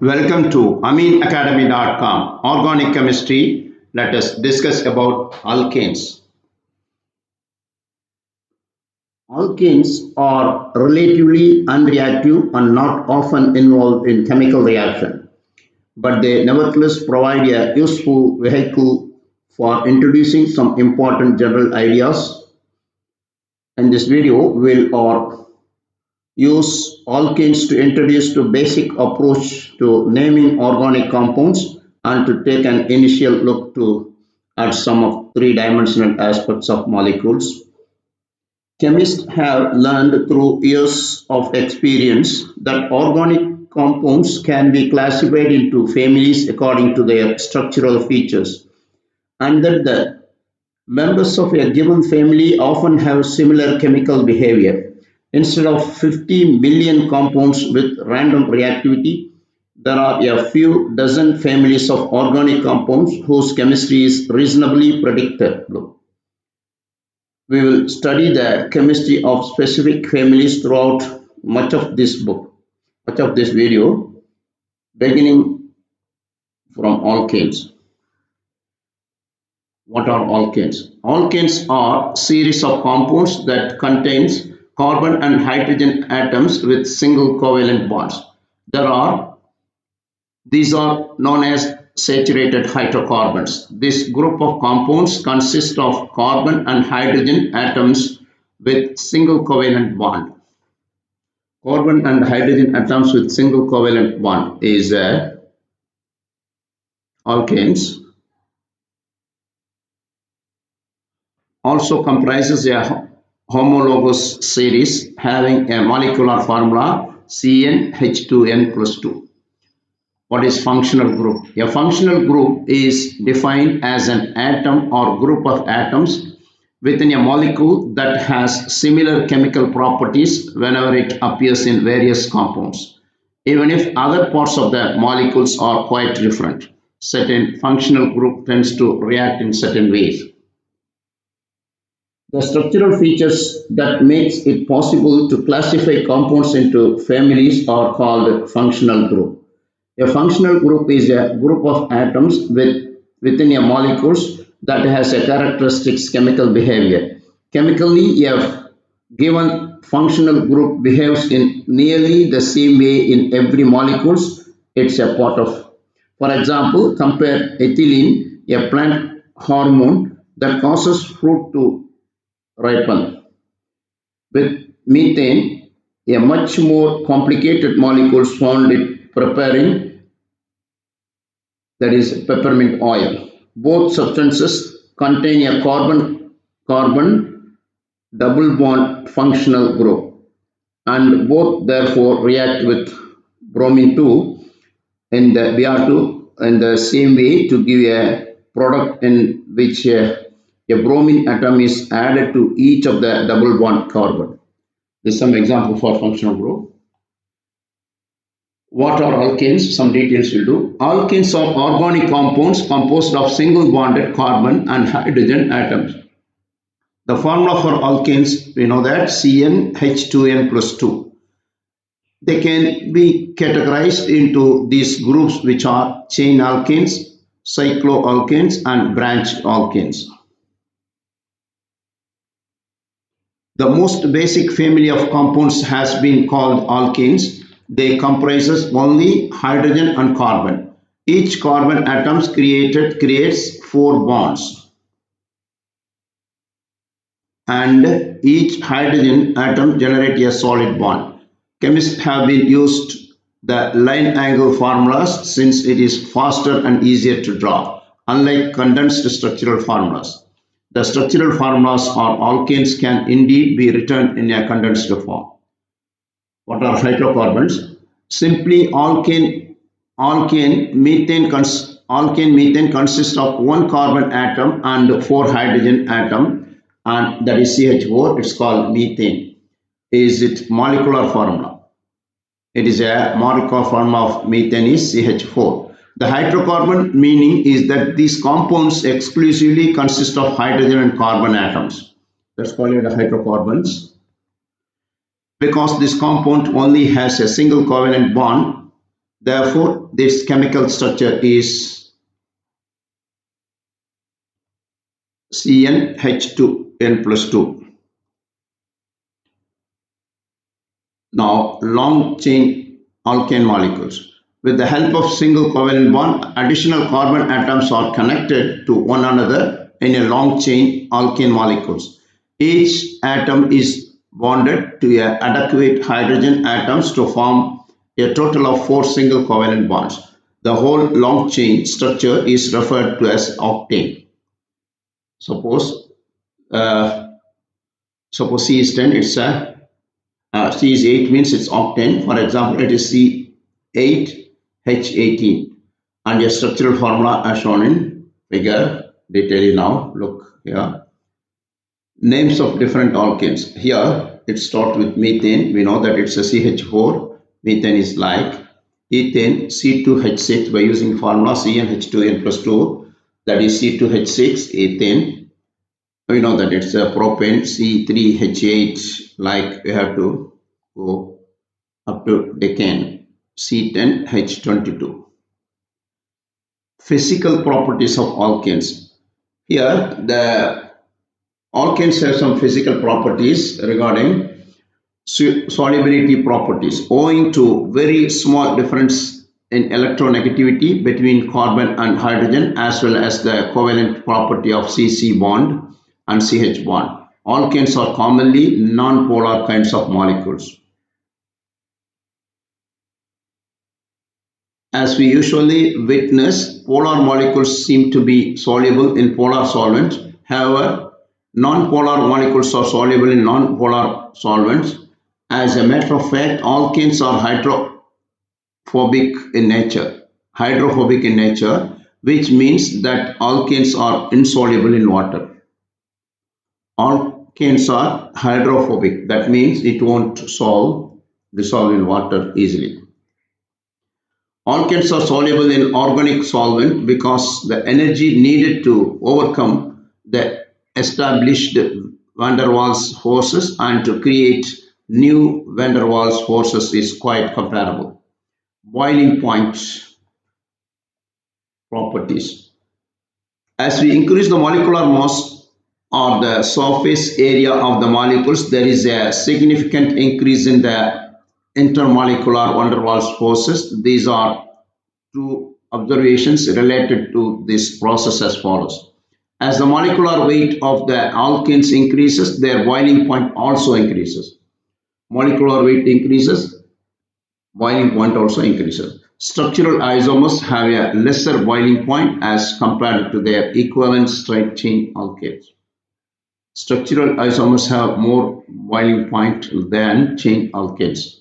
Welcome to aminacademy.com Organic Chemistry. Let us discuss about alkanes. Alkanes are relatively unreactive and not often involved in chemical reaction, but they nevertheless provide a useful vehicle for introducing some important general ideas. In this video, we'll use alkanes to introduce the basic approach to naming organic compounds and to take an initial look at some of three-dimensional aspects of molecules. Chemists have learned through years of experience that organic compounds can be classified into families according to their structural features, and that the members of a given family often have similar chemical behavior. Instead of 50 million compounds with random reactivity, there are a few dozen families of organic compounds whose chemistry is reasonably predictable. We will study the chemistry of specific families throughout much of this video, beginning from alkanes. What are alkanes? Alkanes are series of compounds that contains carbon and hydrogen atoms with single covalent bonds. These are known as saturated hydrocarbons. This group of compounds consists of carbon and hydrogen atoms with single covalent bond. Carbon and hydrogen atoms with single covalent bond is alkanes. Also comprises a homologous series having a molecular formula CnH2n plus 2. What is functional group? A functional group is defined as an atom or group of atoms within a molecule that has similar chemical properties whenever it appears in various compounds, even if other parts of the molecules are quite different. Certain functional group tends to react in certain ways. The structural features that makes it possible to classify compounds into families are called functional group. A functional group is a group of atoms within a molecules that has a characteristic chemical behavior. Chemically, a given functional group behaves in nearly the same way in every molecules it's a part of. For example, compare ethylene, a plant hormone that causes fruit to ripen, with methane, a much more complicated molecule found in preparing, that is peppermint oil. Both substances contain a carbon double bond functional group, and both therefore react with bromine 2 in the Br2 in the same way to give a product in which a bromine atom is added to each of the double bond carbon. This is some example for functional group. What are alkanes? Some details will do. Alkanes are organic compounds composed of single bonded carbon and hydrogen atoms. The formula for alkanes, we know that CnH2n plus 2. They can be categorized into these groups, which are chain alkanes, cycloalkanes, and branch alkanes. The most basic family of compounds has been called alkanes. They comprises only hydrogen and carbon. Each carbon atom creates 4 bonds, and each hydrogen atom generates a solid bond. Chemists have been used the line angle formulas since it is faster and easier to draw, unlike condensed structural formulas. The structural formulas or alkanes can indeed be written in a condensed form. What are hydrocarbons? Simply alkane methane consists of 1 carbon atom and 4 hydrogen atom, and that is CH4. It's called methane. Is it molecular formula? It is a molecular formula of methane is CH4. The hydrocarbon meaning is that these compounds exclusively consist of hydrogen and carbon atoms. That's called the hydrocarbons. Because this compound only has a single covalent bond, Therefore, this chemical structure is CnH2n plus 2. Now, long chain alkane molecules. With the help of single covalent bond, additional carbon atoms are connected to one another in a long chain alkane molecules. Each atom is bonded to a adequate hydrogen atoms to form a total of 4 single covalent bonds. The whole long chain structure is referred to as octane. Suppose uh, suppose C is 10, it's a C is 8 means it's octane. For example, it is C8H18 and a structural formula as shown in figure. They tell you now. Look here. Names of different alkanes. Here it starts with methane. We know that it's a CH4. Methane is like ethane C2H6 by using formula CnH2n plus 2, that is C2H6 ethane. We know that it's a propane C3H8, like we have to go up to decane C10H22. Physical properties of alkanes. Here the alkanes have some physical properties regarding solubility properties owing to very small difference in electronegativity between carbon and hydrogen, as well as the covalent property of CC bond and CH bond. Alkanes are commonly non-polar kinds of molecules. As we usually witness, polar molecules seem to be soluble in polar solvents. However, non-polar molecules are soluble in non-polar solvents. As a matter of fact, alkanes are hydrophobic in nature, which means that alkanes are insoluble in water. Alkanes are hydrophobic, that means it won't dissolve in water easily. Alkanes are soluble in organic solvent because the energy needed to overcome the established van der Waals forces and to create new van der Waals forces is quite comparable. Boiling point properties. As we increase the molecular mass or the surface area of the molecules, there is a significant increase in the intermolecular van der Waals forces. These are two observations related to this process as follows. As the molecular weight of the alkanes increases, their boiling point also increases. Molecular weight increases, boiling point also increases. Structural isomers have a lesser boiling point as compared to their equivalent straight chain alkanes. Structural isomers have more boiling point than chain alkanes.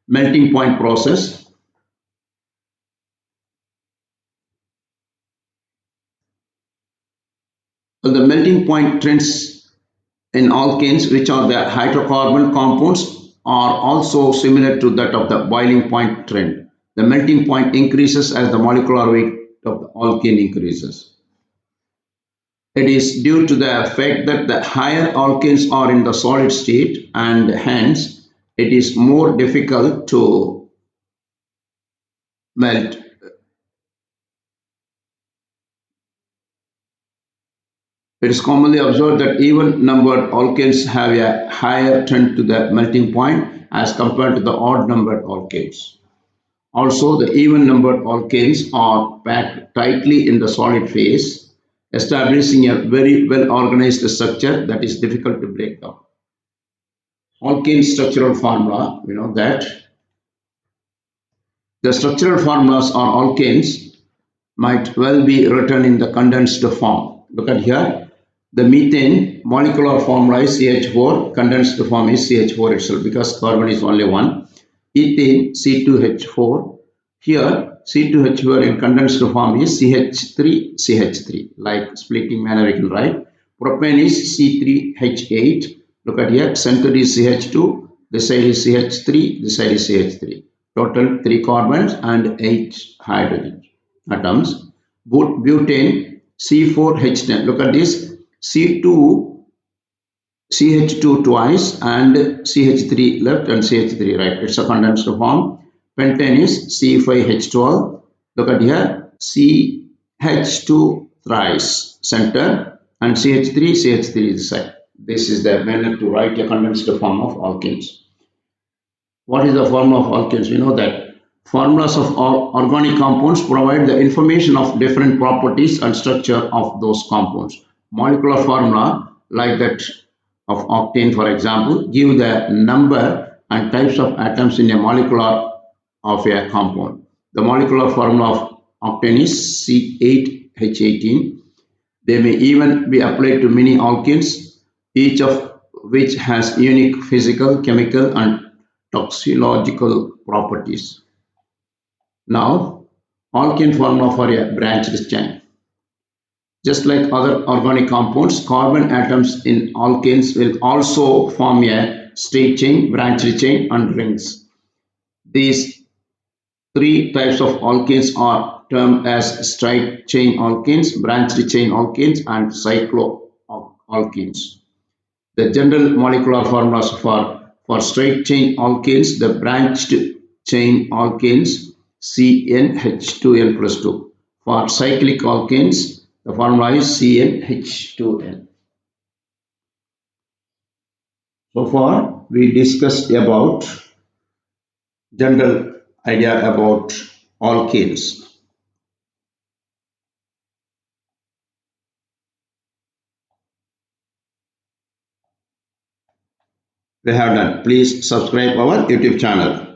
Melting point process. Well, the melting point trends in alkanes, which are the hydrocarbon compounds, are also similar to that of the boiling point trend. The melting point increases as the molecular weight of the alkane increases. It is due to the fact that the higher alkanes are in the solid state, and hence it is more difficult to melt. It is commonly observed that even numbered alkanes have a higher trend to the melting point as compared to the odd numbered alkanes. Also, the even numbered alkanes are packed tightly in the solid phase, establishing a very well organized structure that is difficult to break down. Alkane structural formula, we know that the structural formulas or alkanes might well be written in the condensed form. Look at here. The methane molecular formula is CH4, condensed form is CH4 itself because carbon is only one. Ethane C2H4. Here C2H4 in condensed form is CH3, like splitting manner we can write. Propane is C3H8. Look at here, center is CH2, this side is CH3, this side is CH3. Total 3 carbons and 8 hydrogen atoms. Butane C4H10. Look at this, C2 CH2 twice and CH3 left and CH3 right. It's a condensed form. Pentane is C5H12. Look at here, CH2 thrice center and CH3 is side. This is the manner to write a condensed form of alkenes. What is the formula of alkenes? We know that formulas of organic compounds provide the information of different properties and structure of those compounds. Molecular formula like that of octane, for example, give the number and types of atoms in a molecular of a compound. The molecular formula of octane is C8H18. They may even be applied to many alkenes, each of which has unique physical, chemical, and toxicological properties. Now, alkene formula for a branched chain. Just like other organic compounds, carbon atoms in alkanes will also form a straight chain, branched chain, and rings. These three types of alkanes are termed as straight chain alkanes, branched chain alkanes, and cycloalkanes. The general molecular formulas for straight chain alkanes, the branched chain alkanes, CnH2n plus 2. For cyclic alkanes, the formula is CnH2n. So far, we discussed about general idea about alkanes. We have done. Please subscribe our YouTube channel.